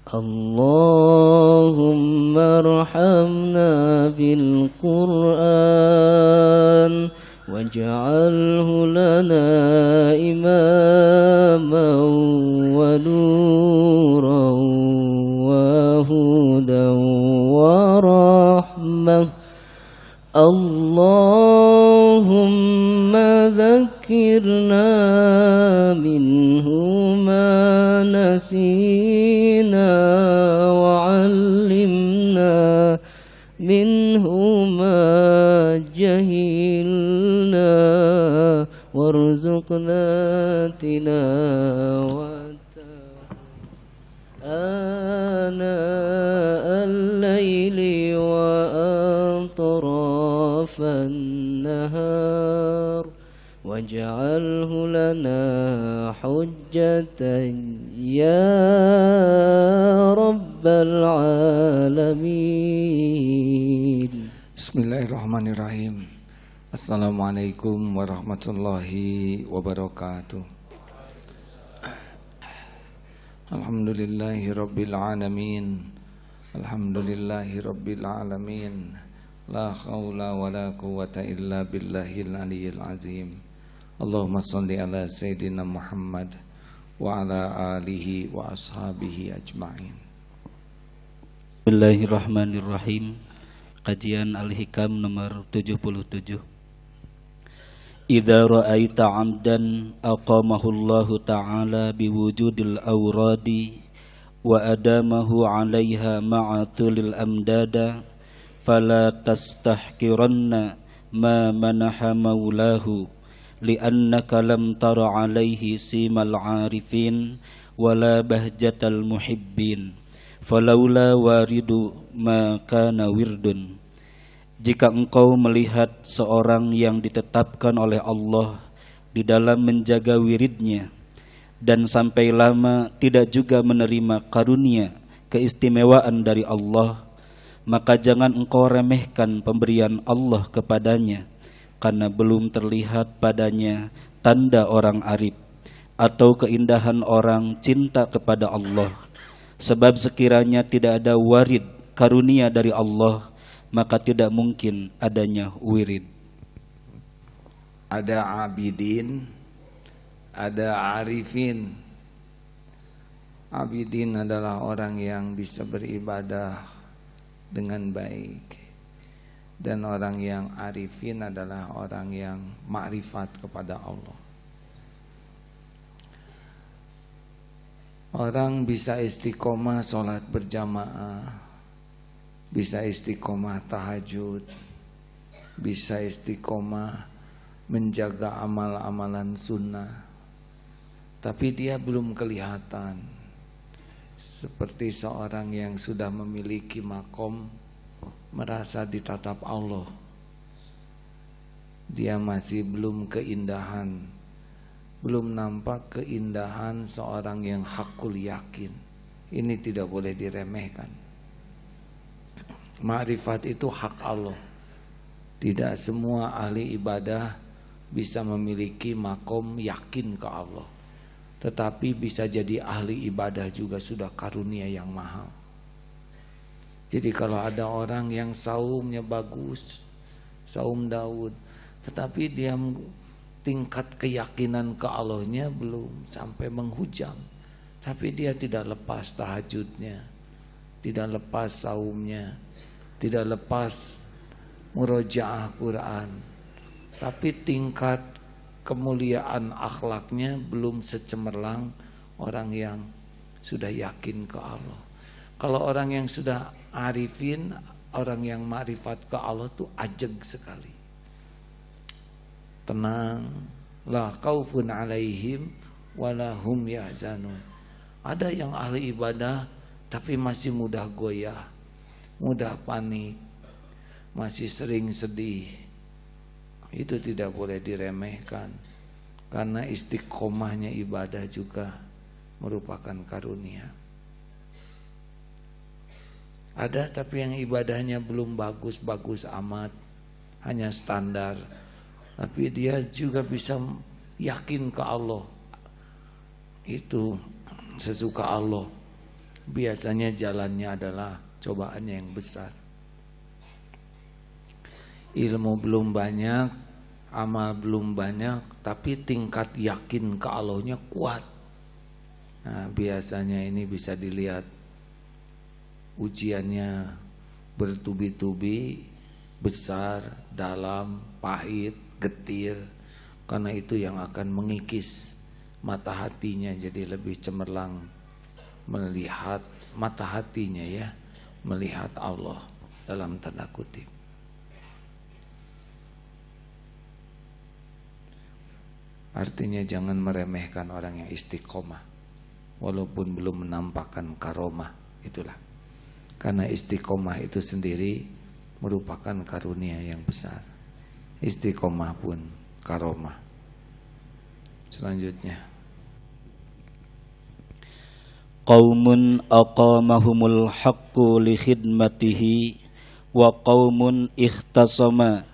اللهم ارحمنا بالقرآن واجعله لنا إماما ونورا وهدى ورحمة. اللهم ذكرنا منه ما نسينا وعلمنا منه ما جهلنا وارزقنا تلاوته آناء الليل وأطراف النهار واجعله لنا حجة يا رب العالمين. Bismillahirrahmanirrahim. Assalamualaikum warahmatullahi wabarakatuh. Alhamdulillahi rabbil alamin. Alhamdulillahi rabbil alamin. La haula wa la quwwata illa billahil aliyyil azim. Allahumma salli ala Sayyidina Muhammad wa ala alihi wa ashabihi ajma'in. Bismillahirrahmanirrahim. Kajian Al-Hikam nomor 77. Idza ra'aita 'amdan aqamahu Allah ta'ala biwujudil awradi wa adamahu 'alaiha ma'a tulil amdada fala tastahkiranna ma manaha maulahu li'annaka lam tara 'alaihi simal 'arifin wala bahjatal muhibbin falaula waridu ma kana wirdun. Jika engkau melihat seorang yang ditetapkan oleh Allah di dalam menjaga wiridnya dan sampai lama tidak juga menerima karunia keistimewaan dari Allah, maka jangan engkau remehkan pemberian Allah kepadanya, karena belum terlihat padanya tanda orang arif atau keindahan orang cinta kepada Allah. Sebab sekiranya tidak ada warid karunia dari Allah, maka tidak mungkin adanya wirid. Ada abidin, ada arifin. Abidin adalah orang yang bisa beribadah dengan baik, dan orang yang arifin adalah orang yang makrifat kepada Allah. Orang bisa istiqomah sholat berjamaah, bisa istiqomah tahajud, bisa istiqomah menjaga amal-amalan sunnah, tapi dia belum kelihatan seperti seorang yang sudah memiliki makom, merasa ditatap Allah. Dia masih belum keindahan, belum nampak keindahan seorang yang hakul yakin. Ini tidak boleh diremehkan. Ma'rifat itu hak Allah. Tidak semua ahli ibadah bisa memiliki makom yakin ke Allah, tetapi bisa jadi ahli ibadah juga sudah karunia yang mahal. Jadi kalau ada orang yang saumnya bagus, saum Daud, tetapi dia tingkat keyakinan ke Allahnya belum sampai menghujam, tapi dia tidak lepas tahajudnya, tidak lepas saumnya, tidak lepas murojaah Quran, tapi tingkat kemuliaan akhlaknya belum secemerlang orang yang sudah yakin ke Allah. Kalau orang yang sudah arifin, orang yang ma'rifat ke Allah tuh ajeg sekali, tenang, la khaufun alaihim wala hum yahzanun. Ada yang ahli ibadah tapi masih mudah goyah, mudah panik, masih sering sedih. Itu tidak boleh diremehkan, karena istiqomahnya ibadah juga merupakan karunia. Ada tapi yang ibadahnya belum bagus-bagus amat, hanya standar, tapi dia juga bisa yakin ke Allah. Itu sesuka Allah. biasanya jalannya adalah cobaannya yang besar. Ilmu belum banyak, amal belum banyak, tapi tingkat yakin ke Allahnya kuat. Nah, biasanya ini bisa dilihat ujiannya bertubi-tubi, besar, dalam, pahit, getir. Karena itu yang akan mengikis mata hatinya jadi lebih cemerlang melihat mata hatinya ya, melihat Allah dalam tanda kutip. Artinya jangan meremehkan orang yang istiqomah walaupun belum menampakkan karomah, itulah. Karena istiqomah itu sendiri merupakan karunia yang besar. Istiqomah pun karomah. Selanjutnya, qaumun aqamahumul haqqu li khidmatihi wa qaumun ikhtasama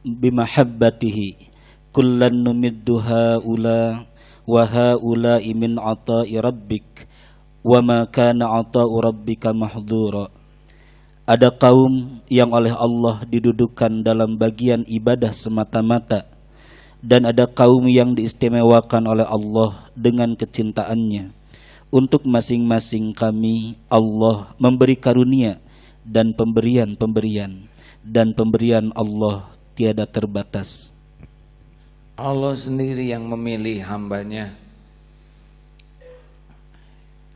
bimahabbatihi kullan numiddu haula wa haula'i min ata'i rabbik wa ma kana ata'u rabbika mahdhura. Ada kaum yang oleh Allah didudukkan dalam bagian ibadah semata-mata, dan ada kaum yang diistimewakan oleh Allah dengan kecintaannya. Untuk masing-masing kami Allah memberi karunia dan pemberian-pemberian, dan pemberian Allah tiada terbatas. Allah sendiri yang memilih hambanya.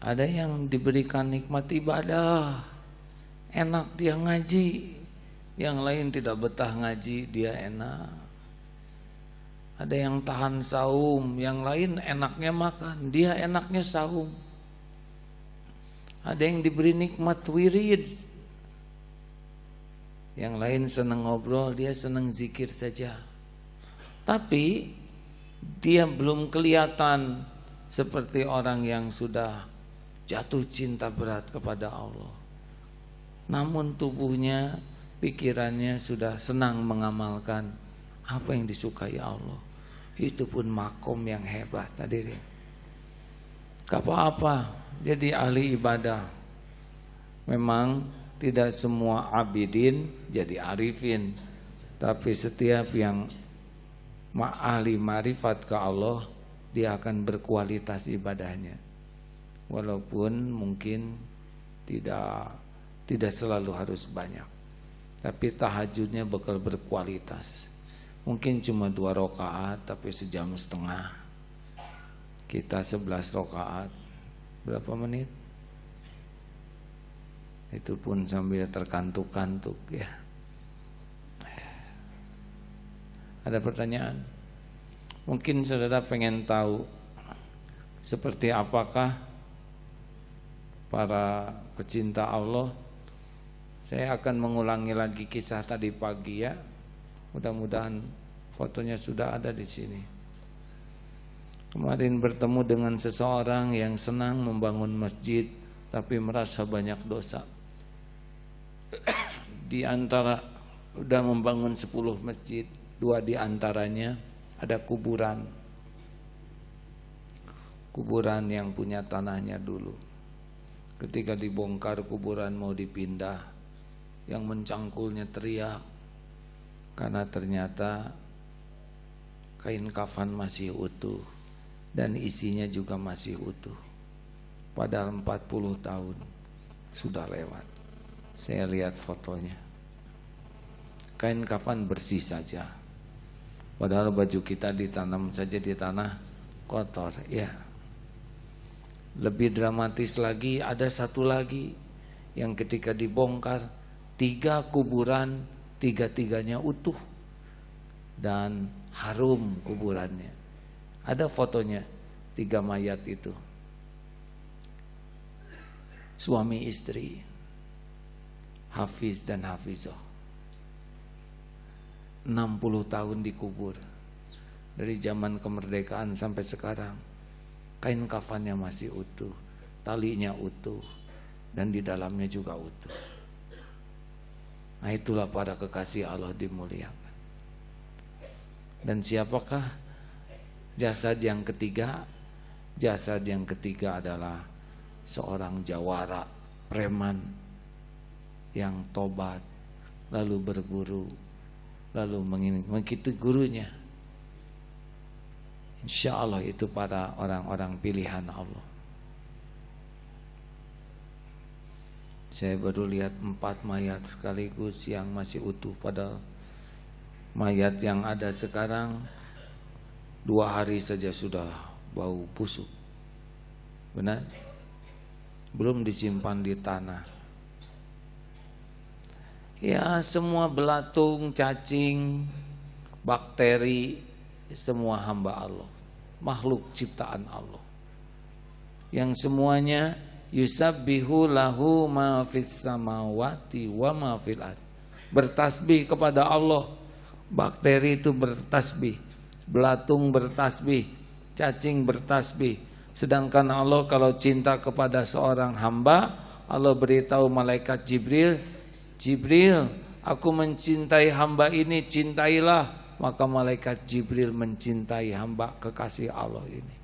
Ada yang diberikan nikmat ibadah, enak dia ngaji, yang lain tidak betah ngaji, dia enak. Ada yang tahan saum, yang lain enaknya makan, dia enaknya saum. Ada yang diberi nikmat wirid, yang lain senang ngobrol, dia senang zikir saja. Tapi dia belum kelihatan seperti orang yang sudah jatuh cinta berat kepada Allah. Namun tubuhnya, pikirannya sudah senang mengamalkan apa yang disukai Allah. Itu pun makom yang hebat hadirin. Gak apa-apa jadi ahli ibadah. Memang tidak semua abidin jadi arifin, tapi setiap yang ahli marifat ke Allah, dia akan berkualitas ibadahnya. Walaupun mungkin tidak selalu harus banyak, tapi tahajudnya bakal berkualitas. Mungkin cuma 2 rakaat tapi sejam setengah. Kita 11 rakaat berapa menit? Itu pun sambil terkantuk-kantuk ya. Ada pertanyaan? Mungkin saudara pengen tahu seperti apakah para pecinta Allah. Saya akan mengulangi lagi kisah tadi pagi ya. Mudah-mudahan fotonya sudah ada di sini. Kemarin bertemu dengan seseorang yang senang membangun masjid tapi merasa banyak dosa. Di antara udah membangun 10 masjid, 2 di antaranya ada kuburan. Kuburan yang punya tanahnya dulu. Ketika dibongkar kuburan mau dipindah, yang mencangkulnya teriak karena ternyata kain kafan masih utuh dan isinya juga masih utuh. Padahal 40 tahun sudah lewat. Saya lihat fotonya. Kain kafan bersih saja. Padahal baju kita ditanam saja di tanah kotor ya. Lebih dramatis lagi, ada satu lagi yang ketika dibongkar 3 kuburan, 3-tiganya utuh dan harum kuburannya. Ada fotonya 3 mayat itu, suami istri, Hafiz dan Hafizah, 60 tahun dikubur. Dari zaman kemerdekaan sampai sekarang, kain kafannya masih utuh, talinya utuh, dan di dalamnya juga utuh. Nah, itulah para kekasih Allah dimuliakan. Dan siapakah jasad yang ketiga? Jasad yang ketiga adalah seorang jawara, preman yang tobat, lalu berguru, lalu mengikuti gurunya. Insya Allah itu para orang-orang pilihan Allah. Saya baru lihat 4 mayat sekaligus yang masih utuh, padahal mayat yang ada sekarang 2 hari saja sudah bau busuk. Benar? Belum disimpan di tanah. Ya, semua belatung, cacing, bakteri, semua hamba Allah, makhluk ciptaan Allah, yang semuanya yusabbihu lahu ma fis samawati wa ma fil ard, bertasbih kepada Allah. Bakteri itu bertasbih, belatung bertasbih, cacing bertasbih. Sedangkan Allah kalau cinta kepada seorang hamba, Allah beritahu malaikat Jibril, Jibril, aku mencintai hamba ini, cintailah. Maka malaikat Jibril mencintai hamba kekasih Allah ini.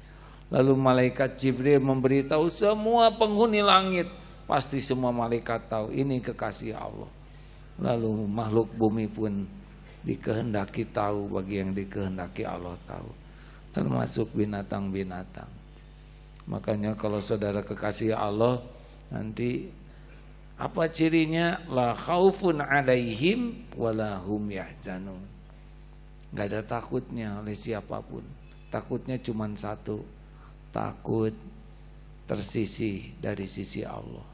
Lalu malaikat Jibril memberitahu semua penghuni langit. Pasti semua malaikat tahu ini kekasih Allah. Lalu makhluk bumi pun dikehendaki tahu, bagi yang dikehendaki Allah tahu, termasuk binatang-binatang. Makanya kalau saudara kekasih Allah, nanti apa cirinya? La khaufun alaihim wala hum yahzanun. Gak ada takutnya oleh siapapun. Takutnya cuma satu, takut tersisih dari sisi Allah.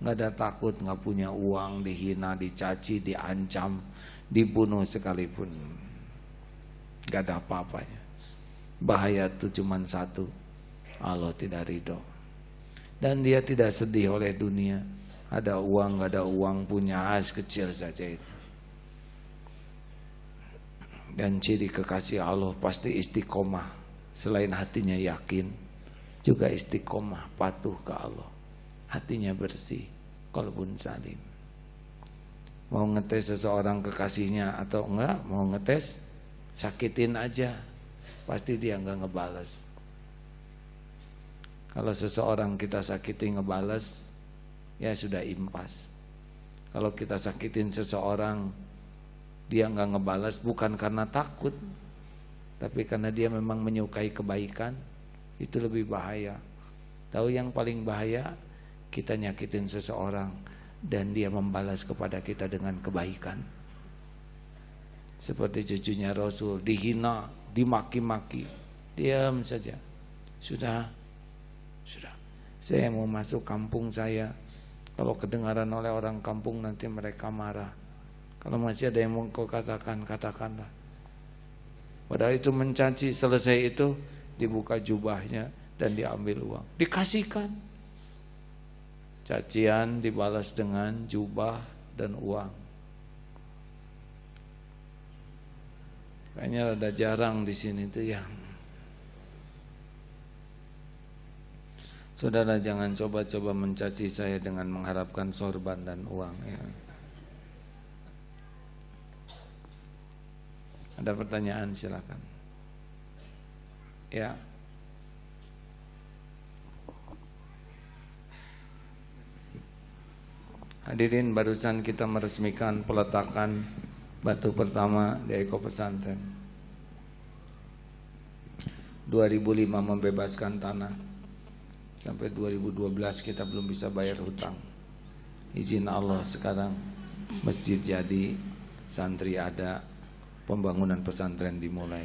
Gak ada takut gak punya uang, dihina, dicaci, diancam, dibunuh sekalipun. Gak ada apa-apanya. Bahaya itu cuma satu, Allah tidak ridho. Dan dia tidak sedih oleh dunia. Ada uang, gak ada uang, punya as kecil saja itu. Dan ciri kekasih Allah pasti istiqomah. Selain hatinya yakin, juga istiqomah, patuh ke Allah. Hatinya bersih, qalbun salim. Mau ngetes seseorang kekasihnya atau enggak, mau ngetes, sakitin aja, pasti dia enggak ngebales. Kalau seseorang kita sakiti ngebales, ya sudah impas. Kalau kita sakitin seseorang, dia enggak ngebalas bukan karena takut, tapi karena dia memang menyukai kebaikan, itu lebih bahaya. Tahu yang paling bahaya? Kita nyakitin seseorang dan dia membalas kepada kita dengan kebaikan. Seperti cucunya Rasul, dihina, dimaki-maki, diam saja. Sudah. Saya mau masuk kampung saya. Kalau kedengaran oleh orang kampung nanti mereka marah. Kalau masih ada yang mau kau katakan, katakanlah. Padahal itu mencaci. Selesai itu dibuka jubahnya dan diambil uang, dikasihkan. Cacian dibalas dengan jubah dan uang. Kayaknya ada jarang di sini tuh yang. Saudara jangan coba-coba mencaci saya dengan mengharapkan sorban dan uang ya. Ada pertanyaan silakan. Ya. Hadirin, barusan kita meresmikan peletakan batu pertama di Eko Pesantren. 2005 membebaskan tanah. Sampai 2012 kita belum bisa bayar hutang. Izin Allah sekarang masjid jadi, santri ada, pembangunan pesantren dimulai.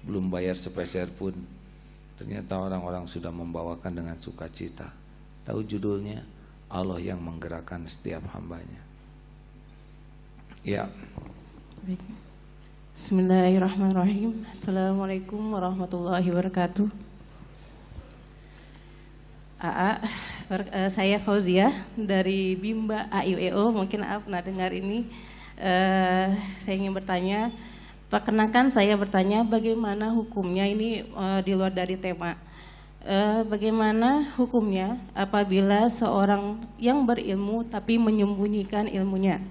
Belum bayar sepeser pun, ternyata orang-orang sudah membawakan dengan sukacita. Tahu judulnya? Allah yang menggerakkan setiap hambanya. Ya. Bismillahirrahmanirrahim. Assalamualaikum warahmatullahi wabarakatuh. Saya Fauzia dari Bimba AIUEO. Mungkin pernah dengar ini. Saya ingin bertanya, perkenalkan saya bertanya bagaimana hukumnya ini di luar dari tema. Bagaimana hukumnya apabila seorang yang berilmu tapi menyembunyikan ilmunya?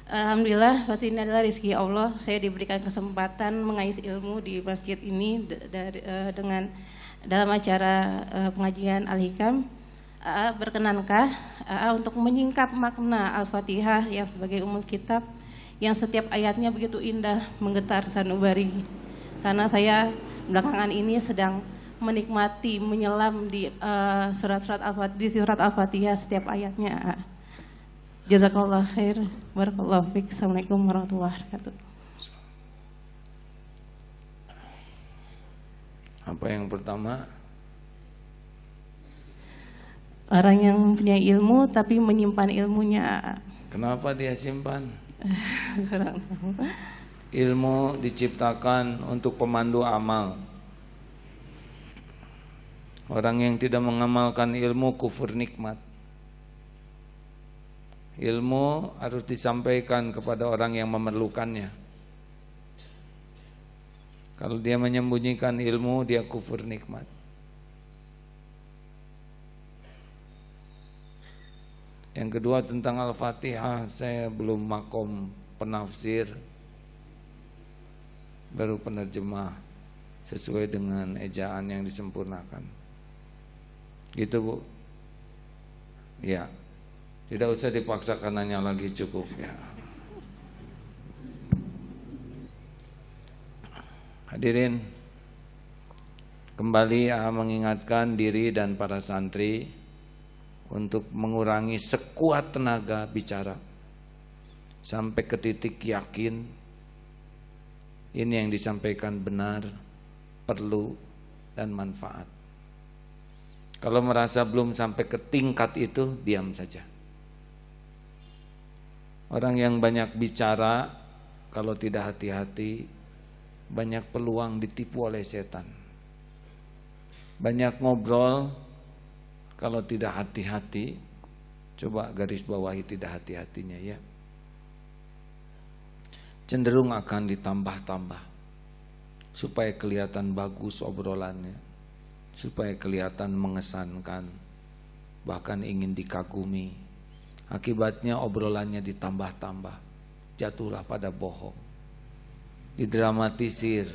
Alhamdulillah, pasti ini adalah rezeki Allah. Saya diberikan kesempatan mengais ilmu di masjid ini dengan dalam acara pengajian Al-Hikam, berkenankah untuk menyingkap makna Al-Fatihah yang sebagai umul kitab yang setiap ayatnya begitu indah menggetar sanubari? Karena saya belakangan ini sedang menikmati menyelam di surat Al-Fatihah setiap ayatnya. Jazakallah khair, barakallahu fiik. Assalamualaikum warahmatullahi wabarakatuh. Apa yang pertama? Orang yang punya ilmu tapi menyimpan ilmunya. Kenapa dia simpan? Kurang tahu. Ilmu diciptakan untuk pemandu amal. Orang yang tidak mengamalkan ilmu kufur nikmat. Ilmu harus disampaikan kepada orang yang memerlukannya. Kalau dia menyembunyikan ilmu, dia kufur nikmat. Yang kedua tentang Al-Fatihah, saya belum makom penafsir, baru penerjemah sesuai dengan ejaan yang disempurnakan. Gitu Bu. Ya, tidak usah dipaksakan nanya lagi, cukup ya. Hadirin, kembali mengingatkan diri dan para santri untuk mengurangi sekuat tenaga bicara sampai ke titik yakin ini yang disampaikan benar, perlu, dan manfaat. Kalau merasa belum sampai ke tingkat itu, diam saja. Orang yang banyak bicara, kalau tidak hati-hati, banyak peluang ditipu oleh setan. Banyak ngobrol, kalau tidak hati-hati, coba garis bawahi tidak hati-hatinya ya. Cenderung akan ditambah-tambah supaya kelihatan bagus obrolannya, supaya kelihatan mengesankan, bahkan ingin dikagumi. Akibatnya obrolannya ditambah-tambah, jatuhlah pada bohong. Didramatisir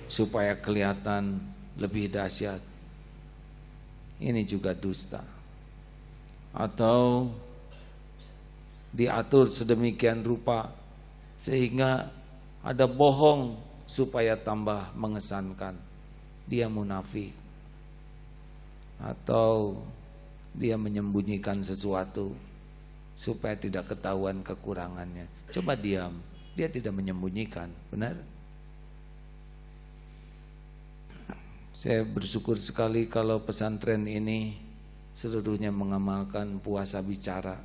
supaya kelihatan lebih dahsyat. Ini juga dusta. Atau diatur sedemikian rupa sehingga ada bohong supaya tambah mengesankan. Dia munafik. Atau dia menyembunyikan sesuatu supaya tidak ketahuan kekurangannya. Coba diam, dia tidak menyembunyikan, benar? Saya bersyukur sekali kalau pesantren ini seluruhnya mengamalkan puasa bicara,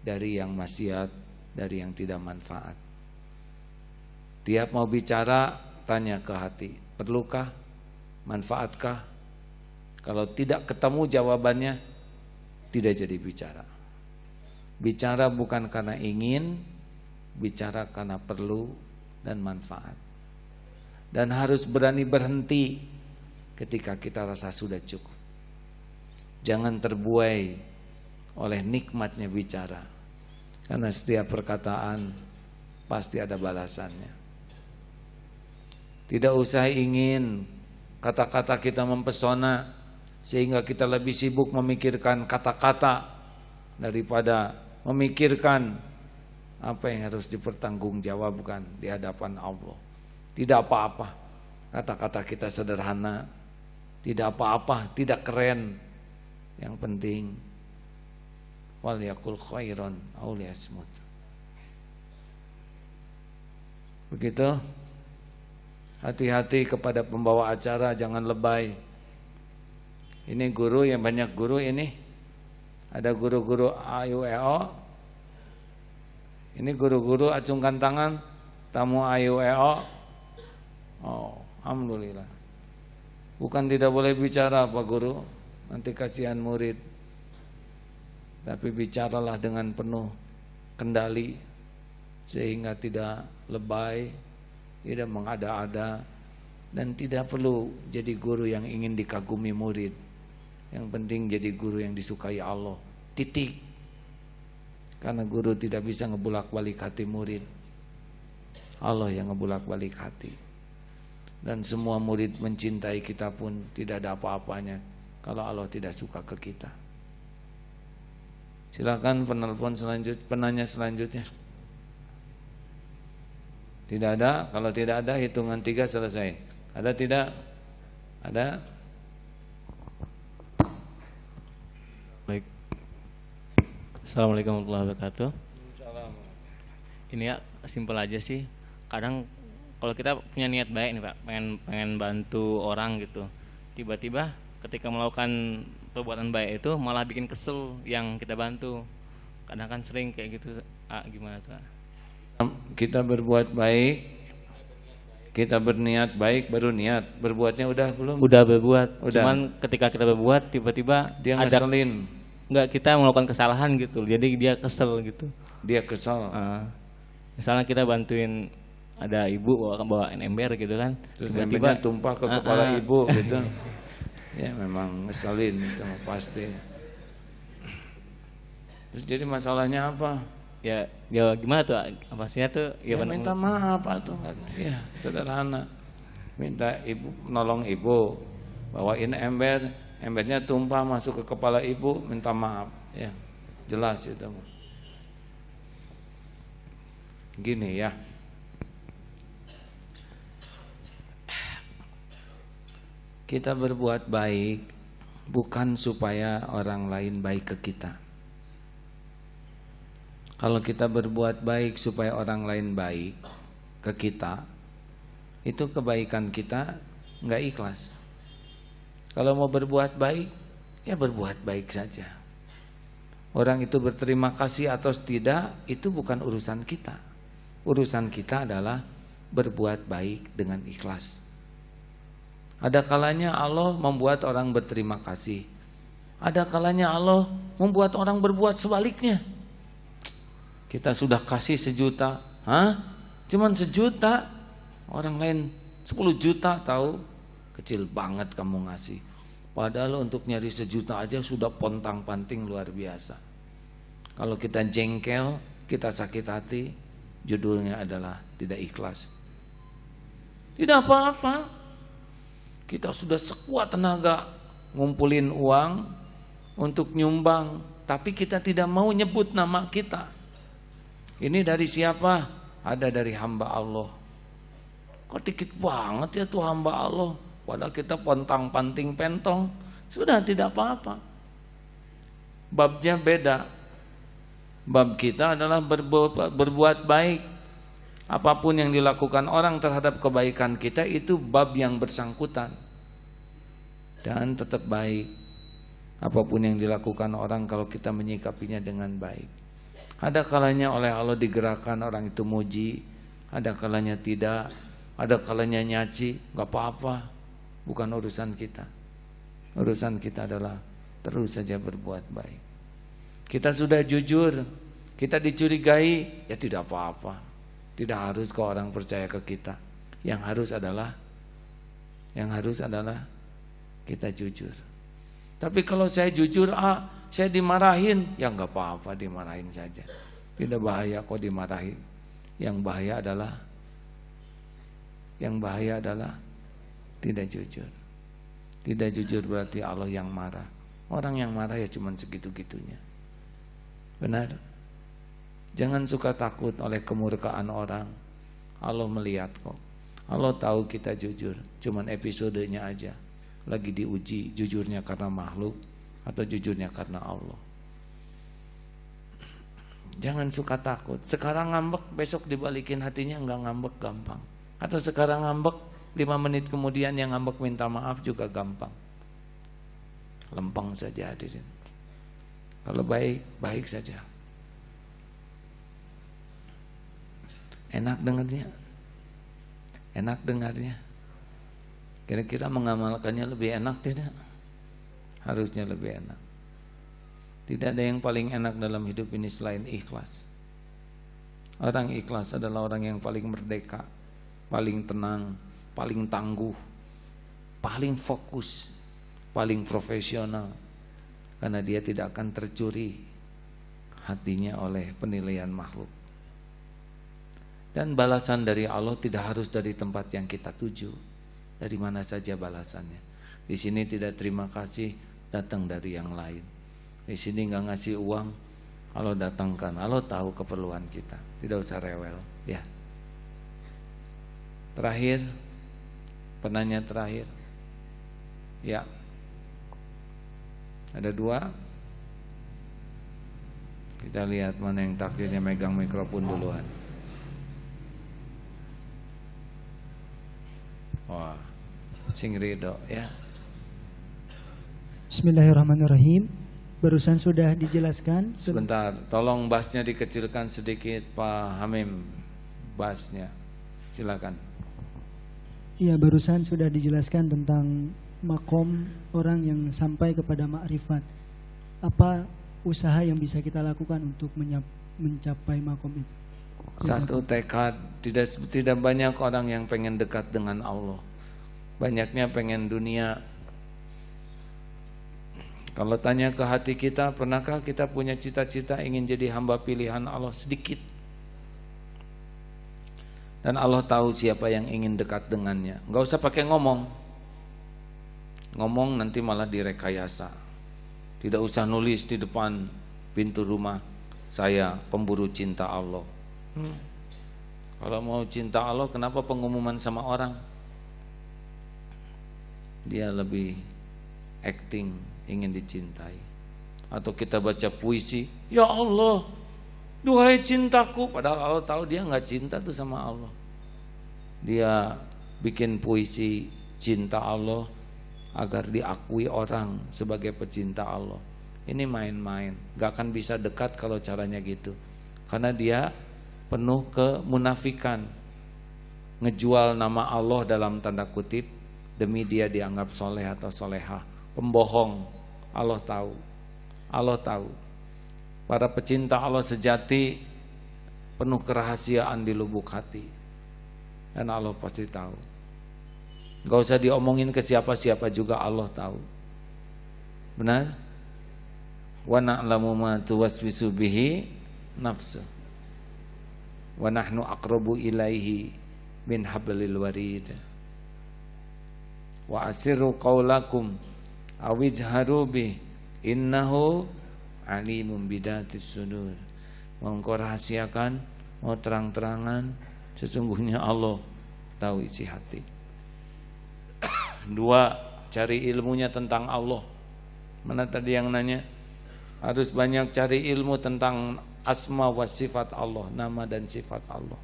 dari yang maksiat, dari yang tidak manfaat. Tiap mau bicara, tanya ke hati, perlukah? Manfaatkah? Kalau tidak ketemu jawabannya, tidak jadi bicara. Bicara bukan karena ingin, bicara karena perlu dan manfaat. Dan harus berani berhenti ketika kita rasa sudah cukup. Jangan terbuai oleh nikmatnya bicara, karena setiap perkataan pasti ada balasannya. Tidak usah ingin kata-kata kita mempesona sehingga kita lebih sibuk memikirkan kata-kata daripada memikirkan apa yang harus dipertanggungjawabkan di hadapan Allah. Tidak apa-apa kata-kata kita sederhana, tidak apa-apa, tidak keren. Yang penting wal yakul khairan aw liyasmut. Begitu. Hati-hati kepada pembawa acara, jangan lebay. Ini guru yang banyak guru ini. Ada guru-guru AYUEO. Ini guru-guru acungkan tangan, tamu AYUEO. Oh, alhamdulillah. Bukan tidak boleh bicara Pak Guru, nanti kasihan murid. Tapi bicaralah dengan penuh kendali sehingga tidak lebay, tidak mengada-ada, dan tidak perlu jadi guru yang ingin dikagumi murid. Yang penting jadi guru yang disukai Allah. Titik. Karena guru tidak bisa ngebulak-balik hati murid. Allah yang ngebulak-balik hati. Dan semua murid mencintai kita pun tidak ada apa-apanya kalau Allah tidak suka ke kita. Silakan penanya selanjutnya. Tidak ada? Kalau tidak ada, hitungan 3 selesai. Ada tidak? Ada? Baik. Assalamualaikum warahmatullahi wabarakatuh. Ini ya simpel aja sih. Kadang kalau kita punya niat baik nih Pak, pengen bantu orang gitu. Tiba-tiba ketika melakukan perbuatan baik itu malah bikin kesel yang kita bantu. Kadang kan sering kayak gitu. Gimana tuh? Kita berbuat baik, kita berniat baik, baru niat. Berbuatnya udah belum? Udah berbuat. Udah. Cuman ketika kita berbuat tiba-tiba Dia ada ngeselin. enggak, kita melakukan kesalahan gitu. Jadi dia kesel gitu. Dia kesal. Misalnya kita bantuin ada ibu bawa ember gitu kan, Terus tiba-tiba embernya tumpah ke kepala ibu gitu. Ya memang ngeselin itu pasti. Terus jadi masalahnya apa? ya gimana tuh, apa sih tuh Ya minta maaf atau ya sederhana. Minta ibu, nolong ibu, bawain ember, embernya tumpah masuk ke kepala ibu, minta maaf. Ya jelas itu. Gini ya. Kita berbuat baik bukan supaya orang lain baik ke kita. Kalau kita berbuat baik supaya orang lain baik ke kita, itu kebaikan kita nggak ikhlas. Kalau mau berbuat baik, ya berbuat baik saja. Orang itu berterima kasih atau tidak, itu bukan urusan kita. Urusan kita adalah berbuat baik dengan ikhlas. Ada kalanya Allah membuat orang berterima kasih. Ada kalanya Allah membuat orang berbuat sebaliknya. Kita sudah kasih 1 juta, cuman 1 juta, orang lain 10 juta, tahu? Kecil banget kamu ngasih. Padahal untuk nyari 1 juta aja sudah pontang-panting luar biasa. Kalau kita jengkel, kita sakit hati, judulnya adalah tidak ikhlas. Tidak apa-apa. Kita sudah sekuat tenaga ngumpulin uang untuk nyumbang, tapi kita tidak mau nyebut nama kita. Ini dari siapa? Ada dari hamba Allah. Kok dikit banget ya tuh hamba Allah, padahal kita pontang-panting pentong. Sudah tidak apa-apa. Babnya beda. Bab kita adalah berbuat baik. Apapun yang dilakukan orang terhadap kebaikan kita itu bab yang bersangkutan. Dan tetap baik. Apapun yang dilakukan orang kalau kita menyikapinya dengan baik. Ada kalanya oleh Allah digerakkan orang itu muji, ada kalanya tidak, ada kalanya nyaci, gak apa-apa, bukan urusan kita. Urusan kita adalah terus saja berbuat baik. Kita sudah jujur, kita dicurigai, ya tidak apa-apa. Tidak harus kok orang percaya ke kita. Yang harus adalah kita jujur. Tapi kalau saya jujur, saya dimarahin, ya nggak apa-apa, dimarahin saja. Tidak bahaya kok dimarahin. Yang bahaya adalah tidak jujur. Tidak jujur berarti Allah yang marah. Orang yang marah ya cuma segitu-gitunya. Benar? Jangan suka takut oleh kemurkaan orang. Allah melihat kok. Allah tahu kita jujur. Cuman episodenya aja lagi diuji, jujurnya karena makhluk atau jujurnya karena Allah. Jangan suka takut. Sekarang ngambek, besok dibalikin hatinya enggak ngambek, gampang. Atau sekarang ngambek, 5 menit kemudian yang ngambek minta maaf juga gampang. Lempeng saja hadirin. Kalau baik, baik saja. Enak dengarnya. Enak dengarnya. Kira-kira mengamalkannya lebih enak tidak? Harusnya lebih enak. Tidak ada yang paling enak dalam hidup ini selain ikhlas. Orang ikhlas adalah orang yang paling merdeka, paling tenang, paling tangguh, paling fokus, paling profesional. Karena dia tidak akan tercuri hatinya oleh penilaian makhluk. Dan balasan dari Allah tidak harus dari tempat yang kita tuju. dari mana saja balasannya. Di sini tidak terima kasih datang dari yang lain. Di sini nggak ngasih uang, Allah datangkan, Allah tahu keperluan kita, tidak usah rewel ya. Terakhir, penanya terakhir ya, ada 2. Kita lihat mana yang takdirnya megang mikrofon duluan. Wah, sing Ridho ya. Bismillahirrahmanirrahim. Barusan sudah dijelaskan. Sebentar, tolong bassnya dikecilkan sedikit Pak Hamim. Bassnya, silakan. Iya, barusan sudah dijelaskan tentang makom orang yang sampai kepada makrifat. Apa usaha yang bisa kita lakukan untuk mencapai makom itu? Satu, tekad. Tidak banyak orang yang pengen dekat dengan Allah. Banyaknya pengen dunia. Kalau tanya ke hati kita, pernahkah kita punya cita-cita ingin jadi hamba pilihan Allah? Sedikit. Dan Allah tahu siapa yang ingin dekat dengannya. Enggak usah pakai ngomong. Ngomong nanti malah direkayasa. Tidak usah nulis di depan pintu rumah, saya pemburu cinta Allah. Kalau mau cinta Allah, kenapa pengumuman sama orang? Dia lebih acting, ingin dicintai. Atau kita baca puisi, ya Allah, duhai cintaku. Padahal Allah tahu dia nggak cinta tuh sama Allah. Dia bikin puisi cinta Allah agar diakui orang sebagai pecinta Allah. Ini main-main, gak akan bisa dekat kalau caranya gitu. Karena dia penuh kemunafikan, ngejual nama Allah dalam tanda kutip demi dia dianggap soleh atau solehah. Pembohong. Allah tahu. Allah tahu. Para pecinta Allah sejati penuh kerahasiaan di lubuk hati. Dan Allah pasti tahu. Gak usah diomongin ke siapa-siapa juga, Allah tahu. Benar? Wa na'lamu ma tuwaswisu bihi nafsu. Wa nahnu aqrabu ilaihi min hablil warid. Wa asirru qaulakum awijharu bih innahu alimun bidatis sudur. Mau engkau rahasiakan, mau terang-terangan, sesungguhnya Allah tahu isi hati. 2, cari ilmunya tentang Allah. Mana tadi yang nanya? Harus banyak cari ilmu tentang asma wa sifat Allah, nama dan sifat Allah.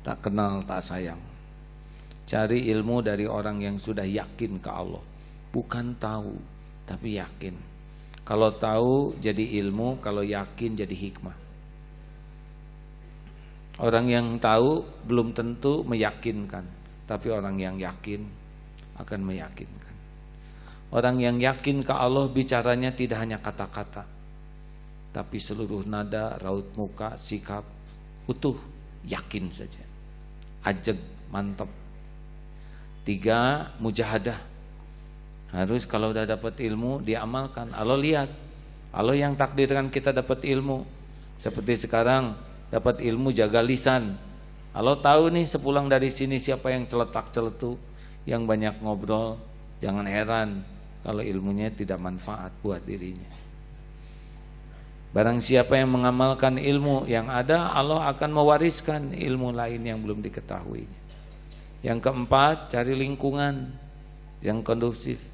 Tak kenal tak sayang. Cari ilmu dari orang yang sudah yakin ke Allah. Bukan tahu, tapi yakin. Kalau tahu jadi ilmu, kalau yakin jadi hikmah. Orang yang tahu belum tentu meyakinkan, tapi orang yang yakin akan meyakinkan. Orang yang yakin ke Allah bicaranya tidak hanya kata-kata, tapi seluruh nada, raut muka, sikap utuh, yakin saja. Ajeg, mantap. 3, mujahadah. Harus kalau udah dapat ilmu diamalkan. Allah lihat. Allah yang takdirkan kita dapat ilmu. Seperti sekarang dapat ilmu jaga lisan. Allah tahu nih sepulang dari sini siapa yang celetak-celetuk, yang banyak ngobrol. Jangan heran kalau ilmunya tidak manfaat buat dirinya. Barang siapa yang mengamalkan ilmu yang ada, Allah akan mewariskan ilmu lain yang belum diketahuinya. Yang keempat, cari lingkungan yang kondusif.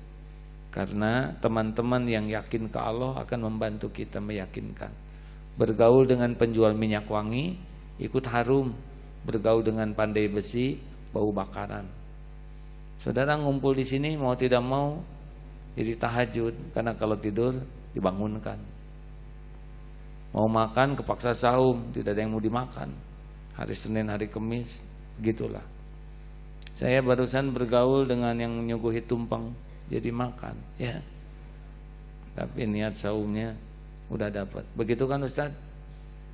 Karena teman-teman yang yakin ke Allah akan membantu kita meyakinkan. Bergaul dengan penjual minyak wangi, ikut harum. Bergaul dengan pandai besi, bau bakaran. Saudara ngumpul di sini mau tidak mau jadi tahajud, karena kalau tidur dibangunkan. Mau makan kepaksa saum, tidak ada yang mau dimakan. Hari Senin, hari Kamis, gitulah. Saya barusan bergaul dengan yang nyuguhi tumpeng, jadi makan, ya. Tapi niat saumnya udah dapat. Begitu kan Ustaz?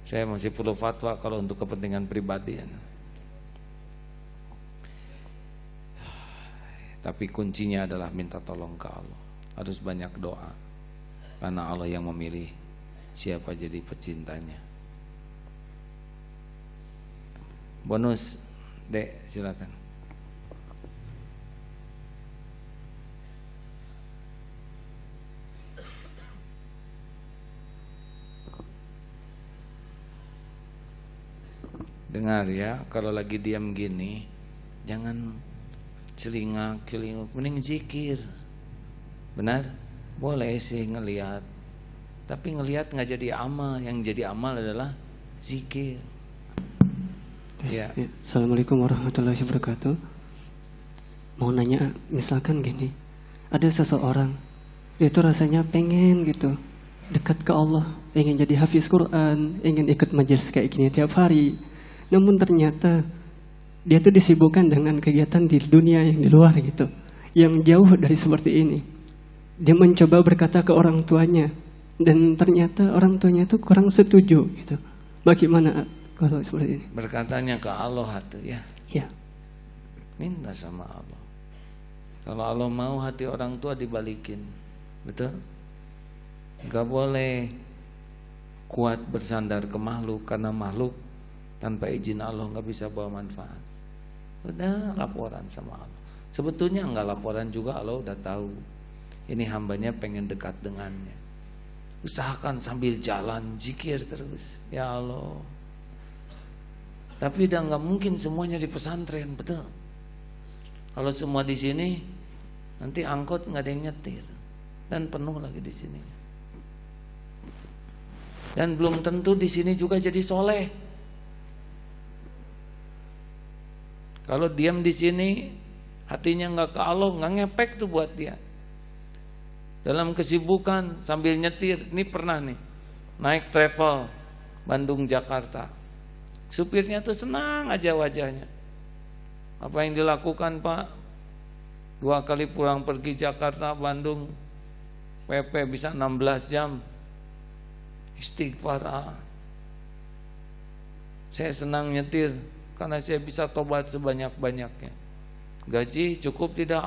Saya masih perlu fatwa kalau untuk kepentingan pribadi. Tapi kuncinya adalah minta tolong ke Allah. Harus banyak doa. Karena Allah yang memilih siapa jadi pecintanya. Bonus, Dek, silakan. Dengar ya, kalau lagi diam gini jangan celingak, mending zikir. Benar? Boleh sih ngelihat, tapi ngelihat nggak jadi amal. Yang jadi amal adalah zikir. Ya. Assalamualaikum warahmatullahi wabarakatuh. Mau nanya, misalkan gini, ada seseorang itu rasanya pengen gitu dekat ke Allah, ingin jadi hafiz Quran, ingin ikut majelis kayak gini tiap hari. Namun ternyata dia tuh disibukkan dengan kegiatan di dunia yang di luar gitu, yang jauh dari seperti ini. Dia mencoba berkata ke orang tuanya, dan ternyata orang tuanya itu kurang setuju gitu. Bagaimana kalau seperti ini? Berkatanya ke Allah tuh ya. Ya. Minta sama Allah. Kalau Allah mau hati orang tua dibalikin. Betul? Gak boleh kuat bersandar ke makhluk, karena makhluk tanpa izin Allah gak bisa bawa manfaat. Udah laporan sama Allah. Sebetulnya enggak laporan juga, Allah udah tahu. Ini hambanya pengen dekat dengannya. Usahakan sambil jalan zikir terus. Ya Allah. Tapi udah nggak mungkin semuanya di pesantren, betul? Kalau semua di sini, nanti angkot nggak ada yang nyetir dan penuh lagi di sini. Dan belum tentu di sini juga jadi soleh. Kalau diam di sini, hatinya nggak ke Allah, nggak ngepek tuh buat dia. Dalam kesibukan sambil nyetir, ini pernah nih naik travel Bandung Jakarta, supirnya tuh senang aja wajahnya. Apa yang dilakukan Pak? 2 kali pulang pergi Jakarta Bandung, PP bisa 16 jam. Istighfar. Saya senang nyetir karena saya bisa tobat sebanyak-banyaknya. Gaji cukup tidak?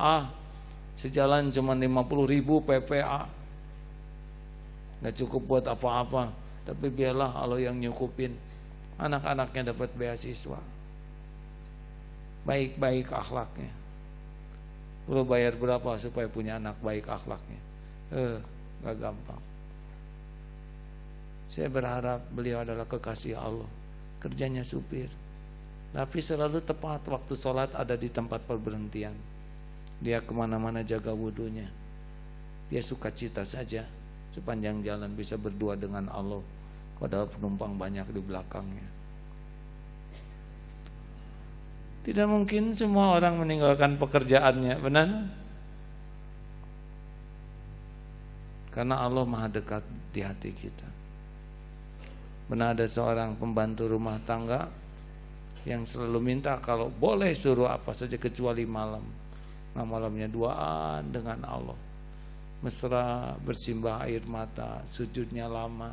Sejalan cuma 50.000 PPA, gak cukup buat apa-apa. Tapi biarlah Allah yang nyukupin. Anak-anaknya dapat beasiswa. Baik-baik akhlaknya. Perlu bayar berapa supaya punya anak baik akhlaknya? Gak gampang. Saya berharap beliau adalah kekasih Allah. Kerjanya supir, tapi selalu tepat waktu sholat ada di tempat perberhentian. Dia kemana-mana jaga wudunya. Dia sukacita saja sepanjang jalan bisa berdua dengan Allah, padahal penumpang banyak di belakangnya. Tidak mungkin semua orang meninggalkan pekerjaannya, benar? Karena Allah maha dekat di hati kita. Benar, ada seorang pembantu rumah tangga yang selalu minta kalau boleh suruh apa saja kecuali malam. Nah, malamnya duaan dengan Allah, mesra, bersimbah air mata, sujudnya lama.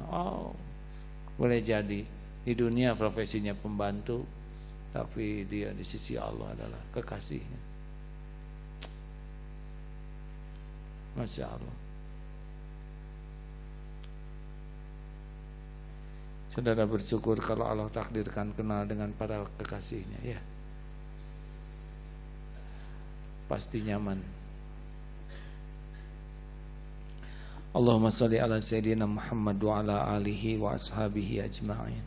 Boleh jadi di dunia profesinya pembantu, tapi dia di sisi Allah adalah kekasihnya. Masya Allah. Saudara bersyukur kalau Allah takdirkan kenal dengan para kekasihnya, ya. Pasti nyaman. Allahumma sholli ala sayyidina Muhammad wa ala alihi wa ashabihi ajma'in.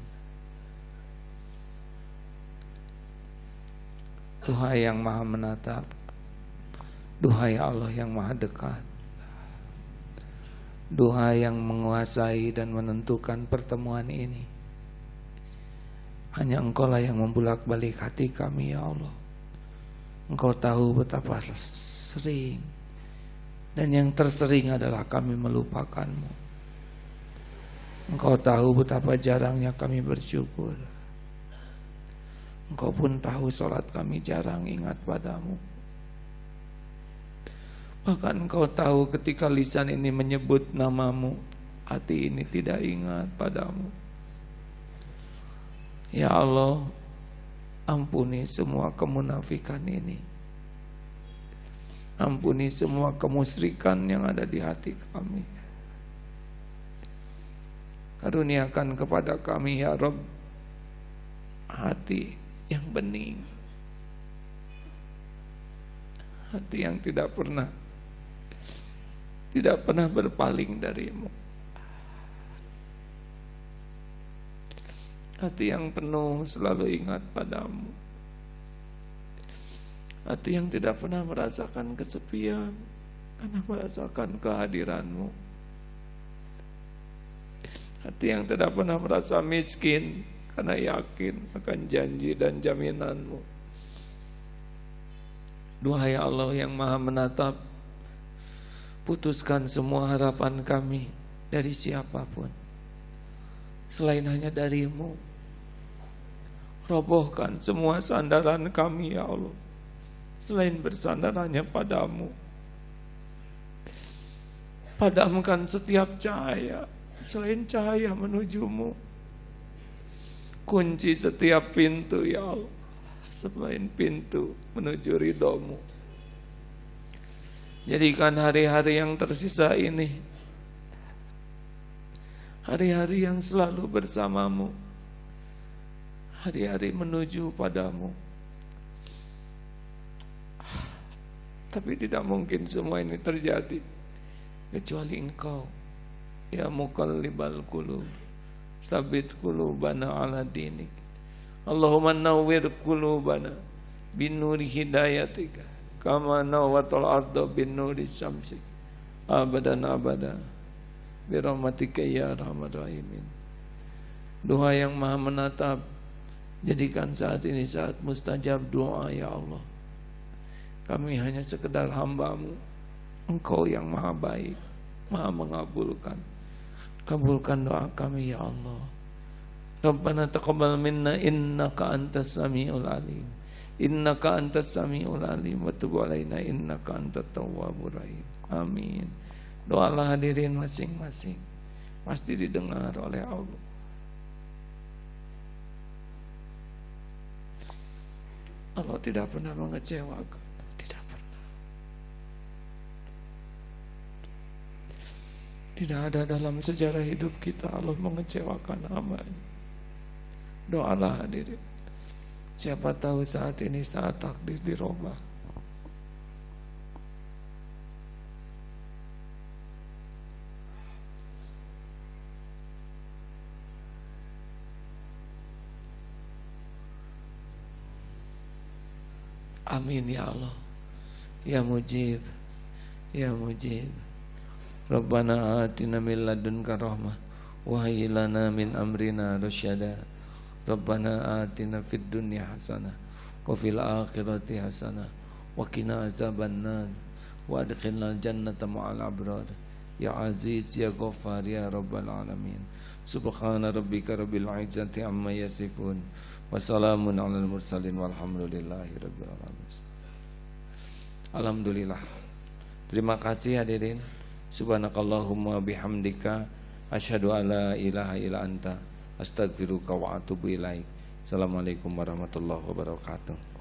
Duhai yang maha menatap, duhai Allah yang maha dekat, duhai yang menguasai dan menentukan pertemuan ini. Hanya Engkaulah yang membulak-balik hati kami, ya Allah. Engkau tahu betapa sering, dan yang tersering adalah kami melupakan-Mu. Engkau tahu betapa jarangnya kami bersyukur. Engkau pun tahu salat kami jarang ingat padamu. Bahkan Engkau tahu ketika lisan ini menyebut nama-Mu, hati ini tidak ingat padamu. Ya Allah, ampuni semua kemunafikan ini. Ampuni semua kemusyrikan yang ada di hati kami. Karuniakan kepada kami, ya Rabb, hati yang bening, hati yang tidak pernah berpaling dari-Mu. hati yang penuh selalu ingat padamu, hati yang tidak pernah merasakan kesepian karena merasakan kehadiranmu, hati yang tidak pernah merasa miskin karena yakin akan janji dan jaminanmu. Duhai Allah yang maha menatap, putuskan semua harapan kami dari siapapun selain hanya darimu. Robohkan semua sandaran kami ya Allah selain bersandar hanya padamu. Padamkan setiap cahaya selain cahaya menujumu. Kunci setiap pintu ya Allah selain pintu menuju ridhomu. Jadikan hari-hari yang tersisa ini hari-hari yang selalu bersamamu, hari-hari menuju padamu. Tapi tidak mungkin semua ini terjadi kecuali Engkau ya muqallibal qulub, sabit qulubana ala dinik. Allahumma nawwir qulubana bin nuri hidayatika kama nawwatul arda bin nuri syamsik abadan abada bi rahmatika ya arhamar rahimin. Doa yang maha menatap, jadikan saat ini saat mustajab doa ya Allah. Kami hanya sekedar hamba-Mu, Engkau yang maha baik, maha mengabulkan. Kabulkan doa kami ya Allah. Rabbana taqabbal minna innaka antas samiul alim. Innaka antas samiul alim wa tub alaina innaka antat tawwabur rahim. Amin. Doalah hadirin masing-masing pasti didengar oleh Allah. Allah tidak pernah mengecewakan, tidak pernah. Tidak ada dalam sejarah hidup kita Allah mengecewakan hamba-Nya. Doalah hadirin. Siapa tahu saat ini saat takdir dirubah. Amin ya Allah. Ya Mujib, ya Mujib. Rabbana atina min ladunka rahmah wa hayyi lana min amrina rasyada. Rabbana atina fid dunya hasanah wa fil akhirati hasanah wa qina azabannar wa adkhilnal jannata ma'al abrar ya aziz ya ghaffar ya rabbal alamin. Subhana rabbika rabbil izzati amma yasifun wa salamun alal mursalin walhamdulillahi rabbil alamin. Alhamdulillah. Terima kasih hadirin. Subhanakallahumma bihamdika asyhadu alla ilaha illa anta astaghfiruka wa atubu ilaik. Assalamualaikum warahmatullahi wabarakatuh.